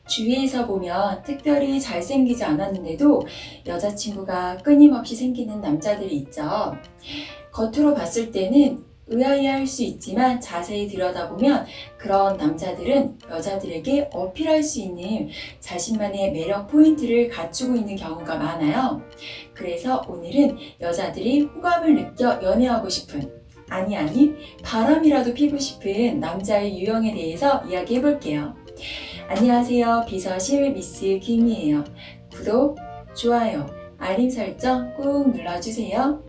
주위에서 보면 특별히 잘생기지 않았는데도 여자친구가 끊임없이 생기는 남자들이 있죠. 겉으로 봤을 때는 의아해할 수 있지만 자세히 들여다보면 그런 남자들은 여자들에게 어필할 수 있는 자신만의 매력 포인트를 갖추고 있는 경우가 많아요. 그래서 오늘은 여자들이 호감을 느껴 연애하고 싶은, 아니, 바람이라도 피고 싶은 남자의 유형에 대해서 이야기해 볼게요. 안녕하세요. 비서실 미스 김이에요. 구독, 좋아요, 알림 설정 꾹 눌러주세요.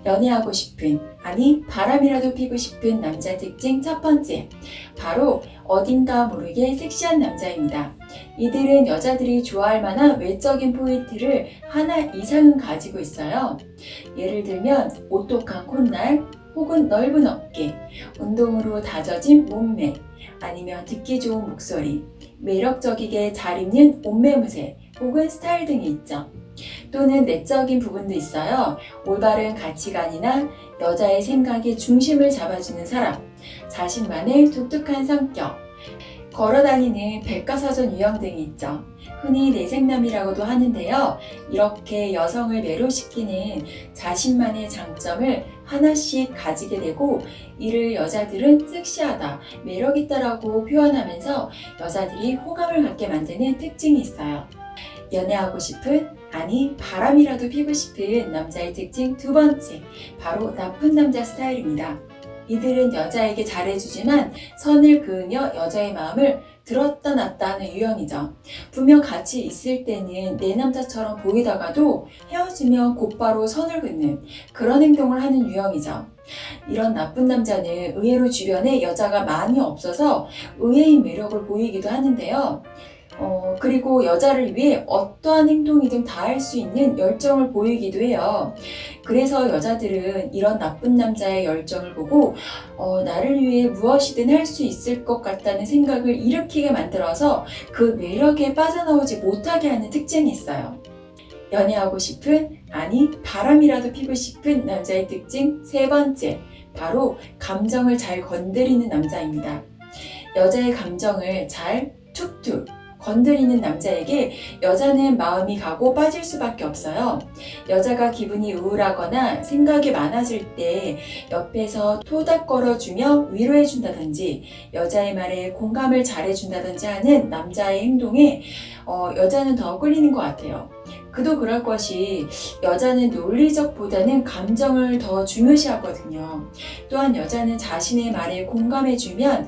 연애하고 싶은, 바람이라도 피고 싶은 남자 특징 첫 번째, 바로 어딘가 모르게 섹시한 남자입니다. 이들은 여자들이 좋아할 만한 외적인 포인트를 하나 이상은 가지고 있어요. 예를 들면 오똑한 콧날, 혹은 넓은 어깨, 운동으로 다져진 몸매, 아니면 듣기 좋은 목소리, 매력적이게 잘 입는 옷매무새, 혹은 스타일 등이 있죠. 또는 내적인 부분도 있어요. 올바른 가치관이나 여자의 생각의 중심을 잡아주는 사람, 자신만의 독특한 성격, 걸어다니는 백과사전 유형 등이 있죠. 흔히 내생남이라고도 하는데요. 이렇게 여성을 매료시키는 자신만의 장점을 하나씩 가지게 되고 이를 여자들은 섹시하다, 매력있다라고 표현하면서 여자들이 호감을 갖게 만드는 특징이 있어요. 연애하고 싶은, 바람이라도 피고 싶은 남자의 특징 두 번째, 바로 나쁜 남자 스타일입니다. 이들은 여자에게 잘해주지만 선을 그으며 여자의 마음을 들었다 놨다 하는 유형이죠. 분명 같이 있을 때는 내 남자처럼 보이다가도 헤어지면 곧바로 선을 긋는 그런 행동을 하는 유형이죠. 이런 나쁜 남자는 의외로 주변에 여자가 많이 없어서 의외인 매력을 보이기도 하는데요. 그리고 여자를 위해 어떠한 행동이든 다 할 수 있는 열정을 보이기도 해요. 그래서 여자들은 이런 나쁜 남자의 열정을 보고 나를 위해 무엇이든 할 수 있을 것 같다는 생각을 일으키게 만들어서 그 매력에 빠져나오지 못하게 하는 특징이 있어요. 연애하고 싶은, 바람이라도 피고 싶은 남자의 특징 세 번째, 바로 감정을 잘 건드리는 남자입니다. 여자의 감정을 잘 툭툭 건드리는 남자에게 여자는 마음이 가고 빠질 수밖에 없어요. 여자가 기분이 우울하거나 생각이 많아질 때 옆에서 토닥거려주며 위로해준다든지 여자의 말에 공감을 잘해준다든지 하는 남자의 행동에 여자는 더 끌리는 것 같아요. 그도 그럴 것이 여자는 논리적보다는 감정을 더 중요시하거든요. 또한 여자는 자신의 말에 공감해주면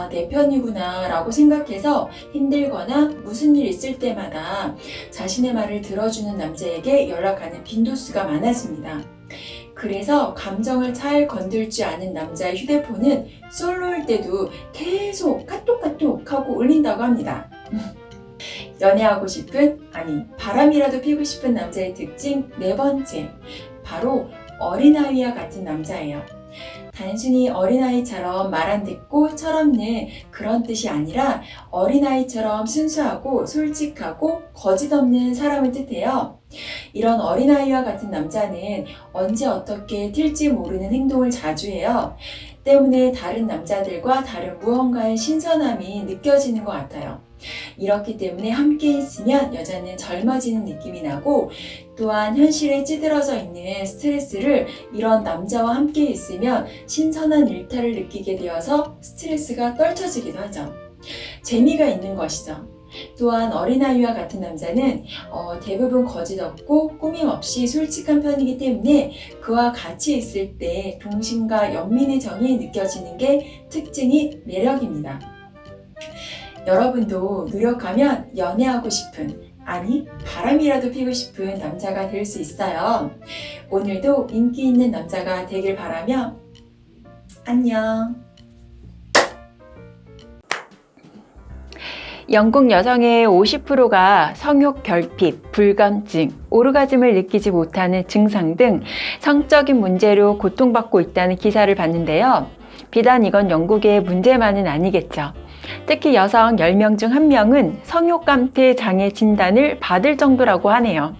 내 편이구나 라고 생각해서 힘들거나 무슨 일 있을 때마다 자신의 말을 들어주는 남자에게 연락하는 빈도수가 많아집니다. 그래서 감정을 잘 건들 줄 아는 남자의 휴대폰은 솔로일 때도 계속 카톡 하고 울린다고 합니다. 연애하고 싶은, 바람이라도 피고 싶은 남자의 특징 네 번째, 바로 어린아이와 같은 남자예요. 단순히 어린아이처럼 말 안 듣고 철없는 그런 뜻이 아니라 어린아이처럼 순수하고 솔직하고 거짓 없는 사람을 뜻해요. 이런 어린아이와 같은 남자는 언제 어떻게 튈지 모르는 행동을 자주 해요. 때문에 다른 남자들과 다른 무언가의 신선함이 느껴지는 것 같아요. 이렇기 때문에 함께 있으면 여자는 젊어지는 느낌이 나고 또한 현실에 찌들어져 있는 스트레스를 이런 남자와 함께 있으면 신선한 일탈을 느끼게 되어서 스트레스가 떨쳐지기도 하죠. 재미가 있는 것이죠. 또한 어린아이와 같은 남자는 대부분 거짓 없고 꾸밈 없이 솔직한 편이기 때문에 그와 같이 있을 때 동심과 연민의 정이 느껴지는 게 특징이 매력입니다. 여러분도 노력하면 연애하고 싶은, 바람이라도 피고 싶은 남자가 될 수 있어요. 오늘도 인기 있는 남자가 되길 바라며 안녕. 영국 여성의 50%가 성욕 결핍, 불감증, 오르가즘을 느끼지 못하는 증상 등 성적인 문제로 고통받고 있다는 기사를 봤는데요. 비단 이건 영국의 문제만은 아니겠죠. 특히 여성 10명 중 1명은 성욕감퇴 장애 진단을 받을 정도라고 하네요.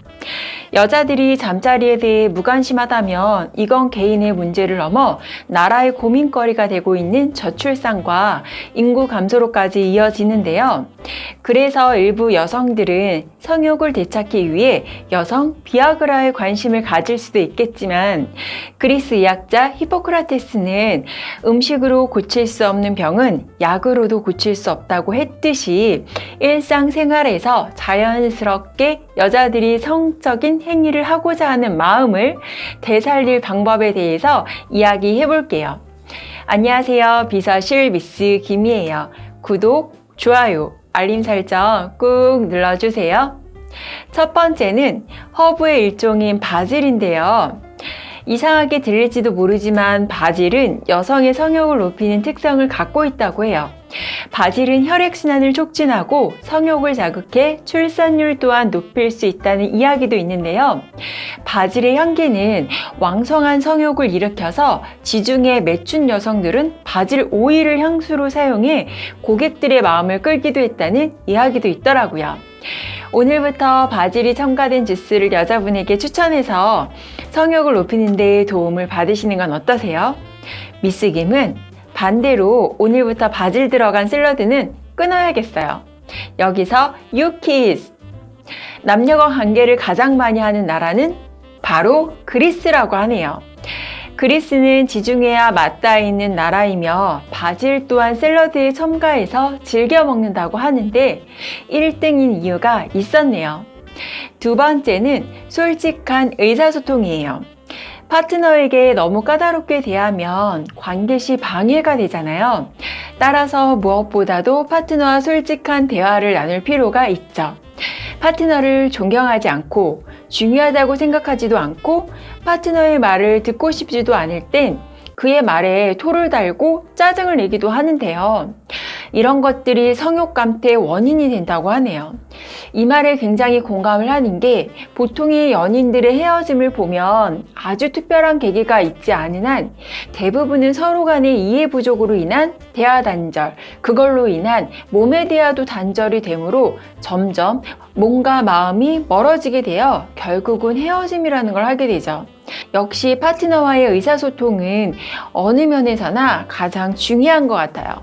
여자들이 잠자리에 대해 무관심하다면 이건 개인의 문제를 넘어 나라의 고민거리가 되고 있는 저출산과 인구 감소로까지 이어지는데요. 그래서 일부 여성들은 성욕을 되찾기 위해 여성 비아그라에 관심을 가질 수도 있겠지만 그리스 의학자 히포크라테스는 음식으로 고칠 수 없는 병은 약으로도 고칠 수 없다고 했듯이 일상생활에서 자연스럽게 여자들이 성적인 행위를 하고자 하는 마음을 되살릴 방법에 대해서 이야기해 볼게요. 안녕하세요. 비서실 미스 김이에요. 구독, 좋아요, 알림 설정 꾹 눌러주세요. 첫 번째는 허브의 일종인 바질인데요. 이상하게 들릴지도 모르지만 바질은 여성의 성욕을 높이는 특성을 갖고 있다고 해요. 바질은 혈액순환을 촉진하고 성욕을 자극해 출산율 또한 높일 수 있다는 이야기도 있는데요. 바질의 향기는 왕성한 성욕을 일으켜서 지중해 매춘 여성들은 바질 오일을 향수로 사용해 고객들의 마음을 끌기도 했다는 이야기도 있더라고요. 오늘부터 바질이 첨가된 주스를 여자분에게 추천해서 성욕을 높이는 데 도움을 받으시는 건 어떠세요? 미스 김은 반대로 오늘부터 바질 들어간 샐러드는 끊어야겠어요. 여기서 유키스! 남녀가 관계를 가장 많이 하는 나라는 바로 그리스라고 하네요. 그리스는 지중해와 맞닿아 있는 나라이며 바질 또한 샐러드에 첨가해서 즐겨 먹는다고 하는데 1등인 이유가 있었네요. 두 번째는 솔직한 의사소통이에요. 파트너에게 너무 까다롭게 대하면 관계 시 방해가 되잖아요. 따라서 무엇보다도 파트너와 솔직한 대화를 나눌 필요가 있죠. 파트너를 존경하지 않고 중요하다고 생각하지도 않고 파트너의 말을 듣고 싶지도 않을 땐 그의 말에 토를 달고 짜증을 내기도 하는데요. 이런 것들이 성욕 감퇴의 원인이 된다고 하네요. 이 말에 굉장히 공감을 하는 게 보통의 연인들의 헤어짐을 보면 아주 특별한 계기가 있지 않은 한 대부분은 서로 간의 이해 부족으로 인한 대화 단절, 그걸로 인한 몸의 대화도 단절이 되므로 점점 몸과 마음이 멀어지게 되어 결국은 헤어짐이라는 걸 하게 되죠. 역시 파트너와의 의사소통은 어느 면에서나 가장 중요한 것 같아요.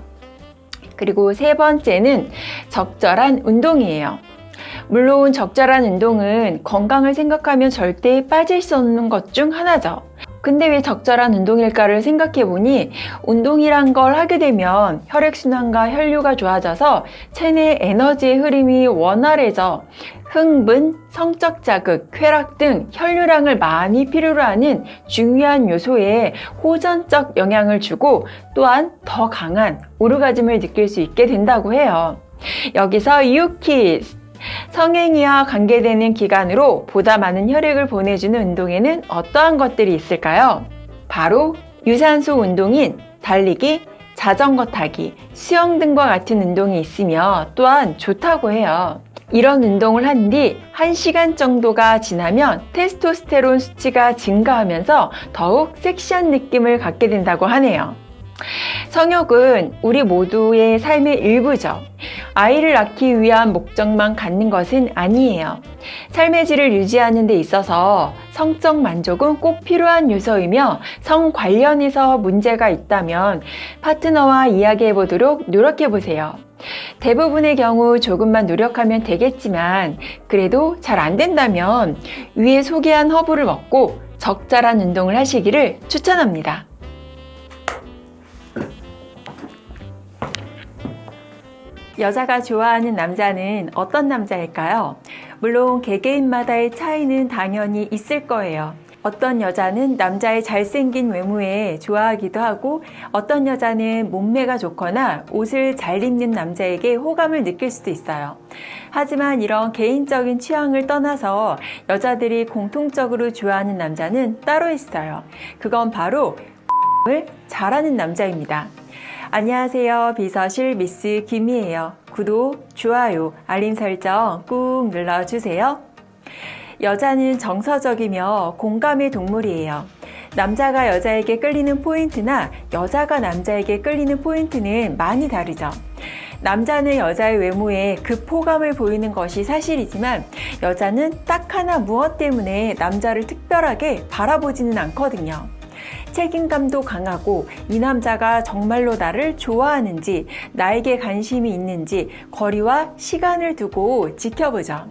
그리고 세 번째는 적절한 운동이에요. 물론 적절한 운동은 건강을 생각하면 절대 빠질 수 없는 것 중 하나죠. 근데 왜 적절한 운동일까를 생각해보니 운동이란 걸 하게 되면 혈액순환과 혈류가 좋아져서 체내 에너지의 흐름이 원활해져 흥분, 성적 자극, 쾌락 등 혈류량을 많이 필요로 하는 중요한 요소에 호전적 영향을 주고 또한 더 강한 오르가즘을 느낄 수 있게 된다고 해요. 여기서 유키스! 성행위와 관계되는 기간으로 보다 많은 혈액을 보내주는 운동에는 어떠한 것들이 있을까요? 바로 유산소 운동인 달리기, 자전거 타기, 수영 등과 같은 운동이 있으며 또한 좋다고 해요. 이런 운동을 한 뒤 1시간 정도가 지나면 테스토스테론 수치가 증가하면서 더욱 섹시한 느낌을 갖게 된다고 하네요. 성욕은 우리 모두의 삶의 일부죠. 아이를 낳기 위한 목적만 갖는 것은 아니에요. 삶의 질을 유지하는 데 있어서 성적 만족은 꼭 필요한 요소이며 성 관련해서 문제가 있다면 파트너와 이야기해 보도록 노력해 보세요. 대부분의 경우 조금만 노력하면 되겠지만 그래도 잘 안 된다면 위에 소개한 허브를 먹고 적절한 운동을 하시기를 추천합니다. 여자가 좋아하는 남자는 어떤 남자일까요? 물론 개개인마다의 차이는 당연히 있을 거예요. 어떤 여자는 남자의 잘생긴 외모에 좋아하기도 하고 어떤 여자는 몸매가 좋거나 옷을 잘 입는 남자에게 호감을 느낄 수도 있어요. 하지만 이런 개인적인 취향을 떠나서 여자들이 공통적으로 좋아하는 남자는 따로 있어요. 그건 바로 을 잘하는 남자입니다. 안녕하세요. 비서실 미스 김이에요. 구독, 좋아요, 알림 설정 꾹 눌러주세요. 여자는 정서적이며 공감의 동물이에요. 남자가 여자에게 끌리는 포인트나 여자가 남자에게 끌리는 포인트는 많이 다르죠. 남자는 여자의 외모에 급호감을 보이는 것이 사실이지만 여자는 딱 하나 무엇 때문에 남자를 특별하게 바라보지는 않거든요. 책임감도 강하고 이 남자가 정말로 나를 좋아하는지, 나에게 관심이 있는지 거리와 시간을 두고 지켜보죠.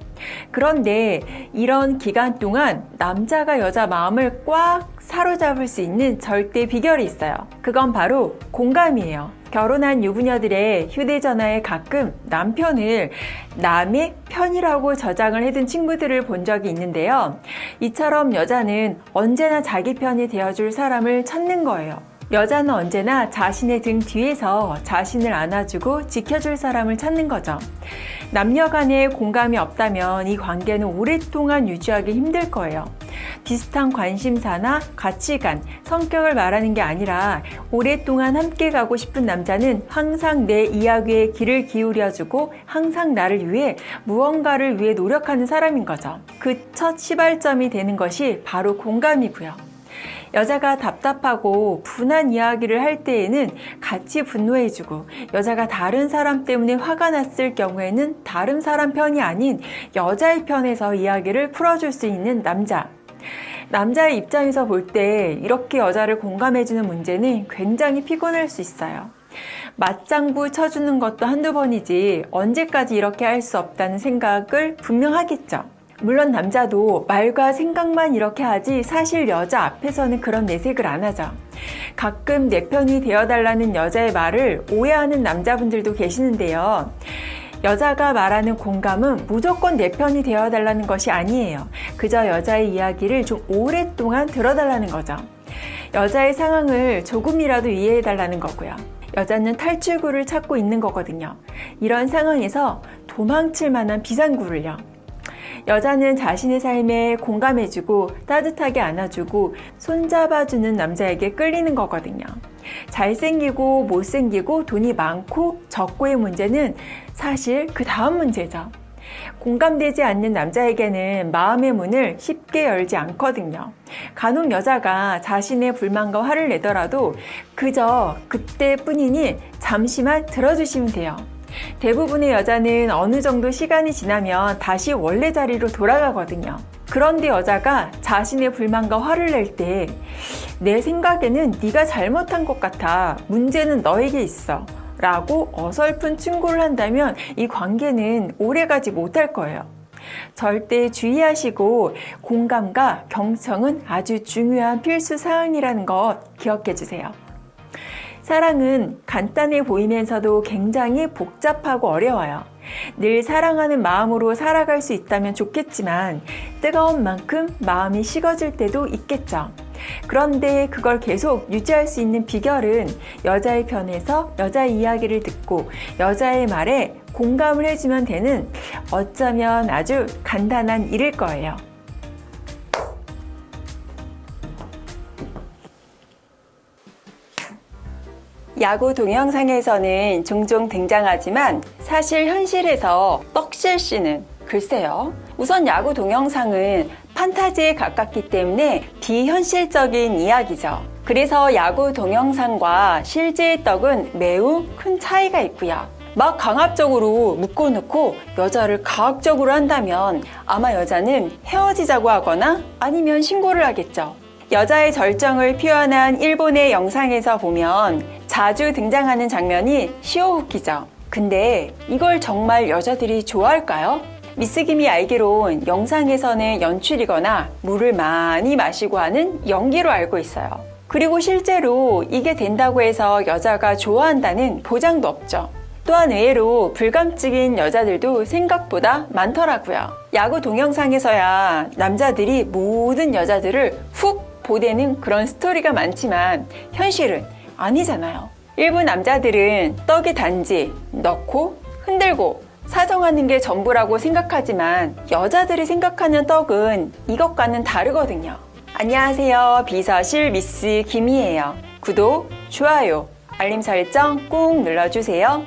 그런데 이런 기간 동안 남자가 여자 마음을 꽉 사로잡을 수 있는 절대 비결이 있어요. 그건 바로 공감이에요. 결혼한 유부녀들의 휴대전화에 가끔 남편을 남의 편이라고 저장을 해둔 친구들을 본 적이 있는데요. 이처럼 여자는 언제나 자기 편이 되어줄 사람을 찾는 거예요. 여자는 언제나 자신의 등 뒤에서 자신을 안아주고 지켜줄 사람을 찾는 거죠. 남녀 간에 공감이 없다면 이 관계는 오랫동안 유지하기 힘들 거예요. 비슷한 관심사나 가치관, 성격을 말하는 게 아니라 오랫동안 함께 가고 싶은 남자는 항상 내 이야기에 귀를 기울여주고 항상 나를 위해 무언가를 위해 노력하는 사람인 거죠. 그 첫 시발점이 되는 것이 바로 공감이고요. 여자가 답답하고 분한 이야기를 할 때에는 같이 분노해주고, 여자가 다른 사람 때문에 화가 났을 경우에는 다른 사람 편이 아닌 여자의 편에서 이야기를 풀어줄 수 있는 남자. 남자의 입장에서 볼 때 이렇게 여자를 공감해주는 문제는 굉장히 피곤할 수 있어요. 맞장구 쳐주는 것도 한두 번이지 언제까지 이렇게 할 수 없다는 생각을 분명 하겠죠. 물론 남자도 말과 생각만 이렇게 하지 사실 여자 앞에서는 그런 내색을 안 하죠. 가끔 내 편이 되어달라는 여자의 말을 오해하는 남자분들도 계시는데요. 여자가 말하는 공감은 무조건 내 편이 되어달라는 것이 아니에요. 그저 여자의 이야기를 좀 오랫동안 들어달라는 거죠. 여자의 상황을 조금이라도 이해해달라는 거고요. 여자는 탈출구를 찾고 있는 거거든요. 이런 상황에서 도망칠 만한 비상구를요. 여자는 자신의 삶에 공감해주고 따뜻하게 안아주고 손잡아주는 남자에게 끌리는 거거든요. 잘생기고 못생기고 돈이 많고 적고의 문제는 사실 그 다음 문제죠. 공감되지 않는 남자에게는 마음의 문을 쉽게 열지 않거든요. 간혹 여자가 자신의 불만과 화를 내더라도 그저 그때뿐이니 잠시만 들어주시면 돼요. 대부분의 여자는 어느 정도 시간이 지나면 다시 원래 자리로 돌아가거든요. 그런데 여자가 자신의 불만과 화를 낼 때 내 생각에는 네가 잘못한 것 같아. 문제는 너에게 있어. 라고 어설픈 충고를 한다면 이 관계는 오래가지 못할 거예요. 절대 주의하시고 공감과 경청은 아주 중요한 필수 사항이라는 것 기억해 주세요. 사랑은 간단해 보이면서도 굉장히 복잡하고 어려워요. 늘 사랑하는 마음으로 살아갈 수 있다면 좋겠지만 뜨거운 만큼 마음이 식어질 때도 있겠죠. 그런데 그걸 계속 유지할 수 있는 비결은 여자의 편에서 여자의 이야기를 듣고 여자의 말에 공감을 해주면 되는 어쩌면 아주 간단한 일일 거예요. 야구 동영상에서는 종종 등장하지만 사실 현실에서 떡실씨는 글쎄요. 우선 야구 동영상은 판타지에 가깝기 때문에 비현실적인 이야기죠. 그래서 야구 동영상과 실제의 떡은 매우 큰 차이가 있고요. 막 강압적으로 묶어놓고 여자를 가학적으로 한다면 아마 여자는 헤어지자고 하거나 아니면 신고를 하겠죠. 여자의 절정을 표현한 일본의 영상에서 보면 자주 등장하는 장면이 시오후키죠. 근데 이걸 정말 여자들이 좋아할까요? 미스김이 알기론 영상에서는 연출이거나 물을 많이 마시고 하는 연기로 알고 있어요. 그리고 실제로 이게 된다고 해서 여자가 좋아한다는 보장도 없죠. 또한 의외로 불감증인 여자들도 생각보다 많더라고요. 야구 동영상에서야 남자들이 모든 여자들을 훅 보대는 그런 스토리가 많지만 현실은 아니잖아요. 일부 남자들은 떡이 단지 넣고 흔들고 사정하는 게 전부라고 생각하지만 여자들이 생각하는 떡은 이것과는 다르거든요. 안녕하세요. 비서실 미스 김이에요. 구독, 좋아요, 알림 설정 꾹 눌러주세요.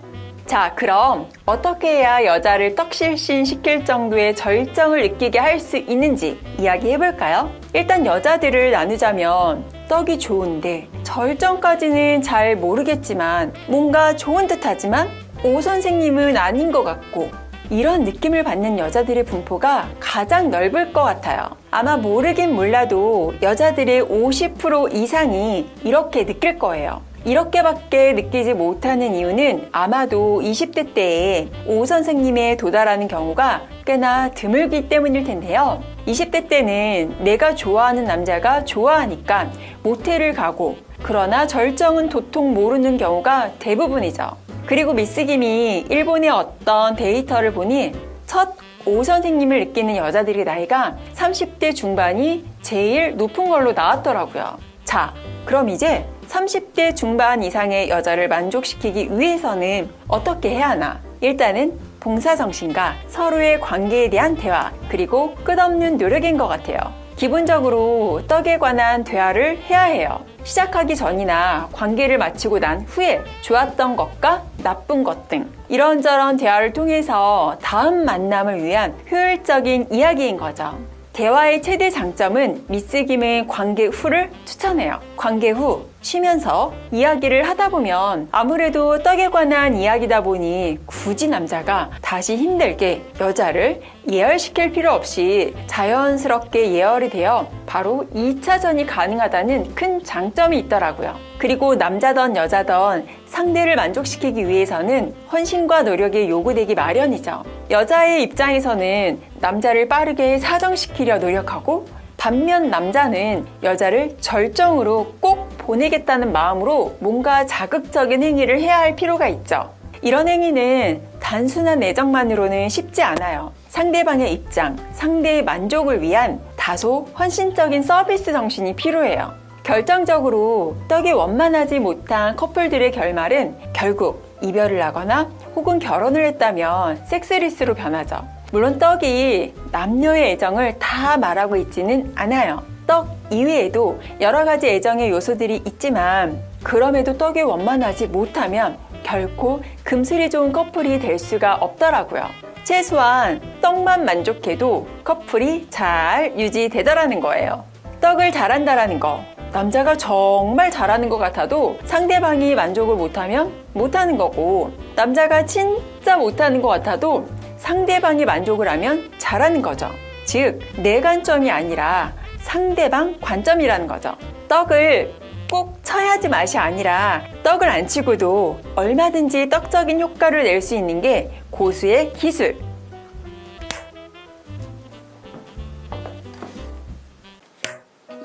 자, 그럼 어떻게 해야 여자를 떡실신 시킬 정도의 절정을 느끼게 할 수 있는지 이야기해볼까요? 일단 여자들을 나누자면 떡이 좋은데 절정까지는 잘 모르겠지만 뭔가 좋은 듯하지만 오 선생님은 아닌 것 같고, 이런 느낌을 받는 여자들의 분포가 가장 넓을 것 같아요. 아마 모르긴 몰라도 여자들의 50% 이상이 이렇게 느낄 거예요. 이렇게밖에 느끼지 못하는 이유는 아마도 20대 때에 오 선생님에 도달하는 경우가 꽤나 드물기 때문일 텐데요. 20대 때는 내가 좋아하는 남자가 좋아하니까 모텔을 가고, 그러나 절정은 도통 모르는 경우가 대부분이죠. 그리고 미스 김이 일본의 어떤 데이터를 보니 첫 오 선생님을 느끼는 여자들의 나이가 30대 중반이 제일 높은 걸로 나왔더라고요. 자, 그럼 이제 30대 중반 이상의 여자를 만족시키기 위해서는 어떻게 해야 하나? 일단은 봉사정신과 서로의 관계에 대한 대화, 그리고 끝없는 노력인 것 같아요. 기본적으로 떡에 관한 대화를 해야 해요. 시작하기 전이나 관계를 마치고 난 후에 좋았던 것과 나쁜 것 등 이런저런 대화를 통해서 다음 만남을 위한 효율적인 이야기인 거죠. 대화의 최대 장점은 미스 김의 관계 후를 추천해요. 관계 후 쉬면서 이야기를 하다 보면 아무래도 떡에 관한 이야기다 보니 굳이 남자가 다시 힘들게 여자를 예열시킬 필요 없이 자연스럽게 예열이 되어 바로 2차전이 가능하다는 큰 장점이 있더라고요. 그리고 남자든 여자든 상대를 만족시키기 위해서는 헌신과 노력이 요구되기 마련이죠. 여자의 입장에서는 남자를 빠르게 사정시키려 노력하고, 반면 남자는 여자를 절정으로 꼭 보내겠다는 마음으로 뭔가 자극적인 행위를 해야 할 필요가 있죠. 이런 행위는 단순한 애정만으로는 쉽지 않아요. 상대방의 입장, 상대의 만족을 위한 다소 헌신적인 서비스 정신이 필요해요. 결정적으로 떡이 원만하지 못한 커플들의 결말은 결국 이별을 하거나 혹은 결혼을 했다면 섹스리스로 변하죠. 물론 떡이 남녀의 애정을 다 말하고 있지는 않아요. 떡 이외에도 여러 가지 애정의 요소들이 있지만, 그럼에도 떡이 원만하지 못하면 결코 금슬이 좋은 커플이 될 수가 없더라고요. 최소한 떡만 만족해도 커플이 잘 유지되더라는 거예요. 떡을 잘한다라는 거, 남자가 정말 잘하는 것 같아도 상대방이 만족을 못하면 못하는 거고, 남자가 진짜 못하는 것 같아도 상대방이 만족을 하면 잘하는 거죠. 즉, 내 관점이 아니라 상대방 관점이라는 거죠. 떡을 꼭 쳐야지 맛이 아니라 떡을 안 치고도 얼마든지 떡적인 효과를 낼 수 있는 게 고수의 기술.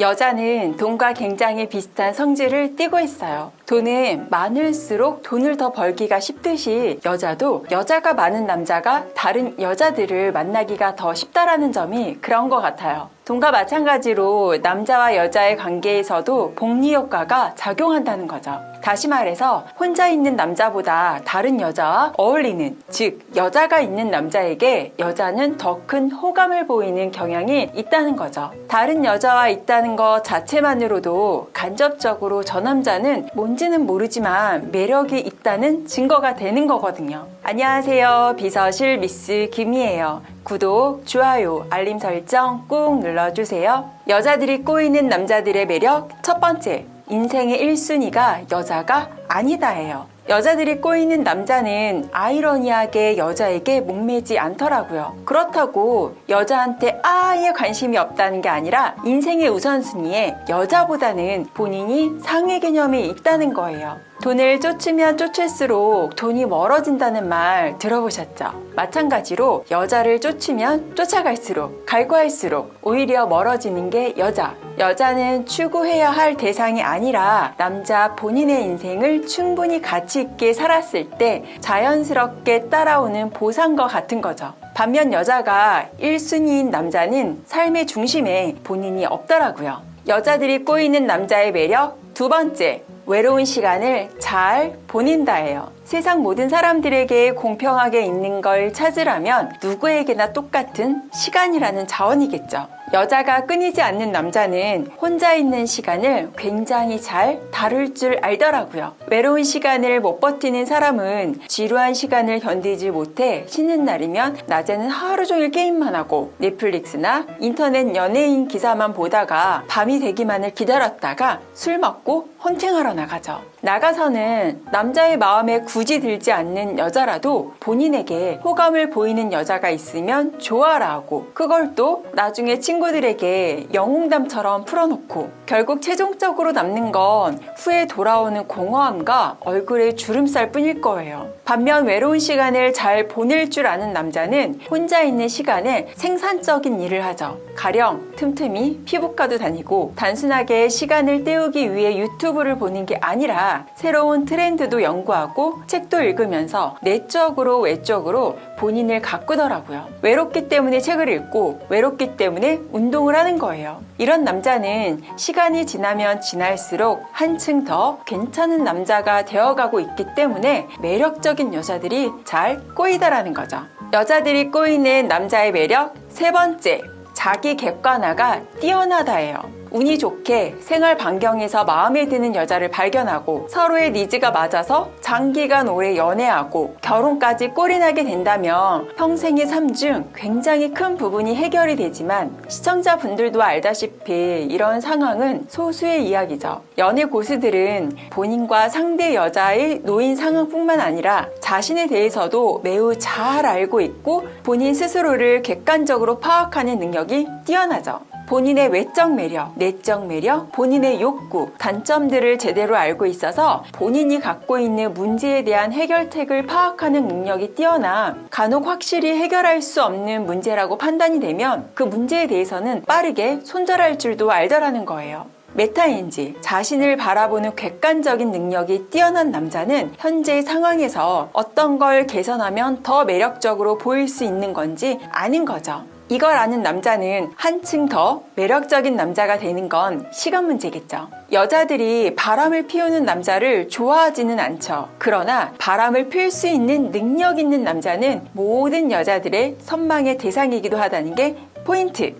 여자는 돈과 굉장히 비슷한 성질을 띠고 있어요. 돈은 많을수록 돈을 더 벌기가 쉽듯이 여자도 여자가 많은 남자가 다른 여자들을 만나기가 더 쉽다라는 점이 그런 것 같아요. 돈과 마찬가지로 남자와 여자의 관계에서도 복리 효과가 작용한다는 거죠. 다시 말해서 혼자 있는 남자보다 다른 여자와 어울리는, 즉 여자가 있는 남자에게 여자는 더 큰 호감을 보이는 경향이 있다는 거죠. 다른 여자와 있다는 것 자체만으로도 간접적으로 저 남자는 뭔지는 모르지만 매력이 있다는 증거가 되는 거거든요. 안녕하세요. 비서실 미스 김이에요. 구독, 좋아요, 알림 설정 꾹 눌러주세요. 여자들이 꼬이는 남자들의 매력 첫 번째, 인생의 1순위가 여자가 아니다예요. 여자들이 꼬이는 남자는 아이러니하게 여자에게 목매지 않더라고요. 그렇다고 여자한테 아예 관심이 없다는 게 아니라 인생의 우선순위에 여자보다는 본인이 상위 개념이 있다는 거예요. 돈을 쫓으면 쫓을수록 돈이 멀어진다는 말 들어보셨죠? 마찬가지로 여자를 쫓으면 쫓아갈수록, 갈구할수록 오히려 멀어지는 게 여자. 여자는 추구해야 할 대상이 아니라 남자 본인의 인생을 충분히 가치 있게 살았을 때 자연스럽게 따라오는 보상과 같은 거죠. 반면 여자가 1순위인 남자는 삶의 중심에 본인이 없더라고요. 여자들이 꼬이는 남자의 매력 두 번째, 외로운 시간을 잘 보낸다예요. 세상 모든 사람들에게 공평하게 있는 걸 찾으라면 누구에게나 똑같은 시간이라는 자원이겠죠. 여자가 끊이지 않는 남자는 혼자 있는 시간을 굉장히 잘 다룰 줄 알더라고요. 외로운 시간을 못 버티는 사람은 지루한 시간을 견디지 못해 쉬는 날이면 낮에는 하루 종일 게임만 하고 넷플릭스나 인터넷 연예인 기사만 보다가 밤이 되기만을 기다렸다가 술 먹고 헌팅하러 나가죠. 나가서는 남자의 마음에 굳이 들지 않는 여자라도 본인에게 호감을 보이는 여자가 있으면 좋아라 하고, 그걸 또 나중에 친구들에게 영웅담처럼 풀어놓고, 결국 최종적으로 남는 건 후에 돌아오는 공허함과 얼굴의 주름살 뿐일 거예요. 반면 외로운 시간을 잘 보낼 줄 아는 남자는 혼자 있는 시간에 생산적인 일을 하죠. 가령 틈틈이 피부과도 다니고, 단순하게 시간을 때우기 위해 유튜브를 보는 게 아니라 새로운 트렌드도 연구하고 책도 읽으면서 내적으로 외적으로 본인을 가꾸더라고요. 외롭기 때문에 책을 읽고, 외롭기 때문에 운동을 하는 거예요. 이런 남자는 시간이 지나면 지날수록 한층 더 괜찮은 남자가 되어가고 있기 때문에 매력적인 여자들이 잘 꼬이다라는 거죠. 여자들이 꼬이는 남자의 매력 세 번째, 자기 객관화가 뛰어나다예요. 운이 좋게 생활 반경에서 마음에 드는 여자를 발견하고, 서로의 니즈가 맞아서 장기간 오래 연애하고 결혼까지 꼴이나게 된다면 평생의 삶 중 굉장히 큰 부분이 해결이 되지만, 시청자분들도 알다시피 이런 상황은 소수의 이야기죠. 연애 고수들은 본인과 상대 여자의 노인 상황뿐만 아니라 자신에 대해서도 매우 잘 알고 있고, 본인 스스로를 객관적으로 파악하는 능력이 뛰어나죠. 본인의 외적 매력, 내적 매력, 본인의 욕구, 단점들을 제대로 알고 있어서 본인이 갖고 있는 문제에 대한 해결책을 파악하는 능력이 뛰어나, 간혹 확실히 해결할 수 없는 문제라고 판단이 되면 그 문제에 대해서는 빠르게 손절할 줄도 알더라는 거예요. 메타인지, 자신을 바라보는 객관적인 능력이 뛰어난 남자는 현재 상황에서 어떤 걸 개선하면 더 매력적으로 보일 수 있는 건지 아는 거죠. 이걸 아는 남자는 한층 더 매력적인 남자가 되는 건 시간 문제겠죠. 여자들이 바람을 피우는 남자를 좋아하지는 않죠. 그러나 바람을 필 수 있는 능력 있는 남자는 모든 여자들의 선망의 대상이기도 하다는 게 포인트.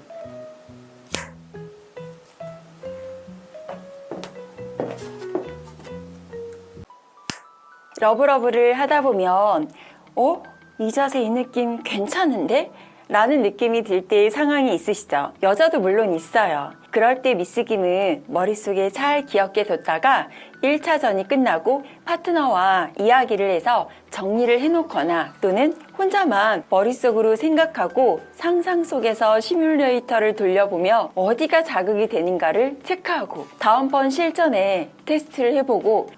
러브러브를 하다 보면 이 자세, 이 느낌 괜찮은데? 라는 느낌이 들 때의 상황이 있으시죠? 여자도 물론 있어요. 그럴 때 미스 김은 머릿속에 잘 기억해 뒀다가 1차전이 끝나고 파트너와 이야기를 해서 정리를 해놓거나, 또는 혼자만 머릿속으로 생각하고 상상 속에서 시뮬레이터를 돌려보며 어디가 자극이 되는가를 체크하고, 다음번 실전에 테스트를 해보고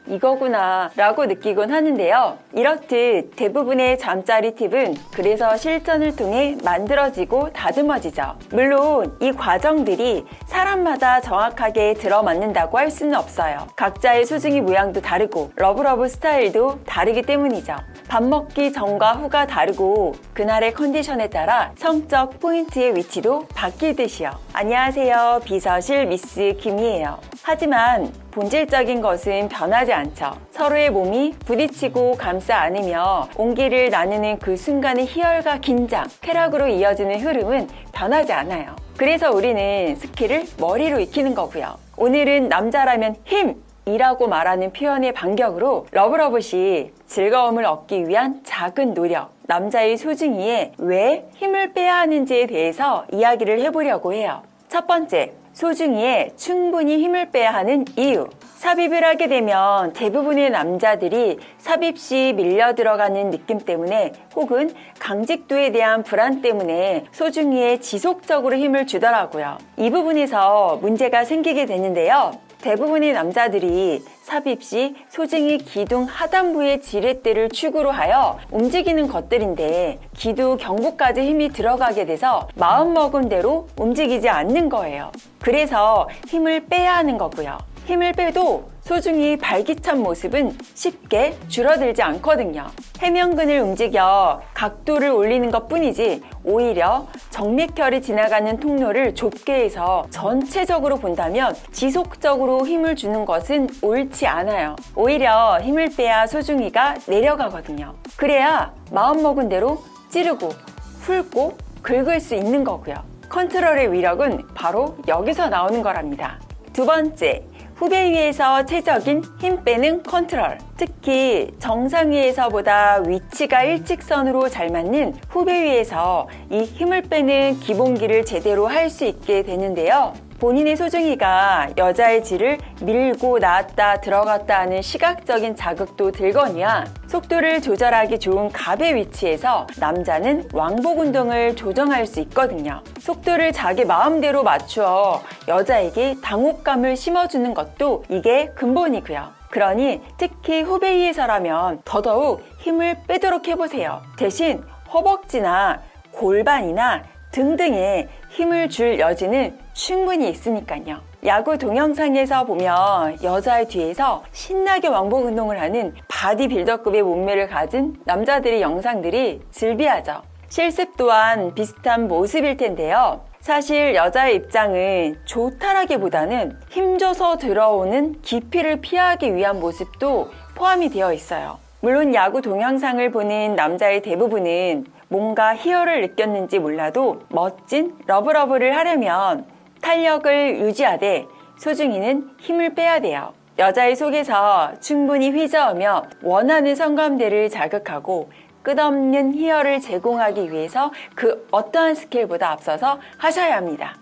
이거구나 라고 느끼곤 하는데요. 이렇듯 대부분의 잠자리 팁은 그래서 실전을 통해 만들어지고 다듬어지죠. 물론 이 과정들이 사람마다 정확하게 들어맞는다고 할 수는 없어요. 각자의 수중이 모양도 다르고 러브러브 스타일도 다르기 때문이죠. 밥 먹기 전과 후가 다르고 그날의 컨디션에 따라 성적 포인트의 위치도 바뀌듯이요. 안녕하세요, 비서실 미스 김이에요. 하지만 본질적인 것은 변하지 않죠. 서로의 몸이 부딪히고 감싸 안으며 온기를 나누는 그 순간의 희열과 긴장, 쾌락으로 이어지는 흐름은 변하지 않아요. 그래서 우리는 스킬을 머리로 익히는 거고요. 오늘은 남자라면 힘! 이라고 말하는 표현의 반격으로 러브러브시 즐거움을 얻기 위한 작은 노력, 남자의 소중이에 왜 힘을 빼야 하는지에 대해서 이야기를 해보려고 해요. 첫 번째, 소중이에 충분히 힘을 빼야 하는 이유. 삽입을 하게 되면 대부분의 남자들이 삽입 시 밀려 들어가는 느낌 때문에, 혹은 강직도에 대한 불안 때문에 소중이에 지속적으로 힘을 주더라고요. 이 부분에서 문제가 생기게 되는데요. 대부분의 남자들이 삽입 시 소중이 기둥 하단부의 지렛대를 축으로 하여 움직이는 것들인데, 기두 경부까지 힘이 들어가게 돼서 마음먹은 대로 움직이지 않는 거예요. 그래서 힘을 빼야 하는 거고요. 힘을 빼도 소중히 발기찬 모습은 쉽게 줄어들지 않거든요. 해면근을 움직여 각도를 올리는 것 뿐이지, 오히려 정맥혈이 지나가는 통로를 좁게 해서 전체적으로 본다면 지속적으로 힘을 주는 것은 옳지 않아요. 오히려 힘을 빼야 소중이가 내려가거든요. 그래야 마음먹은 대로 찌르고 훑고 긁을 수 있는 거고요. 컨트롤의 위력은 바로 여기서 나오는 거랍니다. 두 번째, 후배 위에서 최적인 힘 빼는 컨트롤. 특히 정상 위에서보다 위치가 일직선으로 잘 맞는 후배 위에서 이 힘을 빼는 기본기를 제대로 할 수 있게 되는데요. 본인의 소중이가 여자의 질을 밀고 나왔다 들어갔다 하는 시각적인 자극도 들거니와 속도를 조절하기 좋은 갑의 위치에서 남자는 왕복 운동을 조정할 수 있거든요. 속도를 자기 마음대로 맞추어 여자에게 당혹감을 심어주는 것도 이게 근본이고요. 그러니 특히 후베이에서라면 더더욱 힘을 빼도록 해보세요. 대신 허벅지나 골반이나 등등에 힘을 줄 여지는 충분히 있으니까요. 야구 동영상에서 보면 여자의 뒤에서 신나게 왕복 운동을 하는 바디빌더급의 몸매를 가진 남자들의 영상들이 즐비하죠. 실습 또한 비슷한 모습일 텐데요. 사실 여자의 입장은 좋다라기보다는 힘줘서 들어오는 기피를 피하기 위한 모습도 포함이 되어 있어요. 물론 야구 동영상을 보는 남자의 대부분은 뭔가 희열을 느꼈는지 몰라도 멋진 러브러브를 하려면 탄력을 유지하되 소중이는 힘을 빼야 돼요. 여자의 속에서 충분히 휘저으며 원하는 성감대를 자극하고 끝없는 희열을 제공하기 위해서 그 어떠한 스킬보다 앞서서 하셔야 합니다.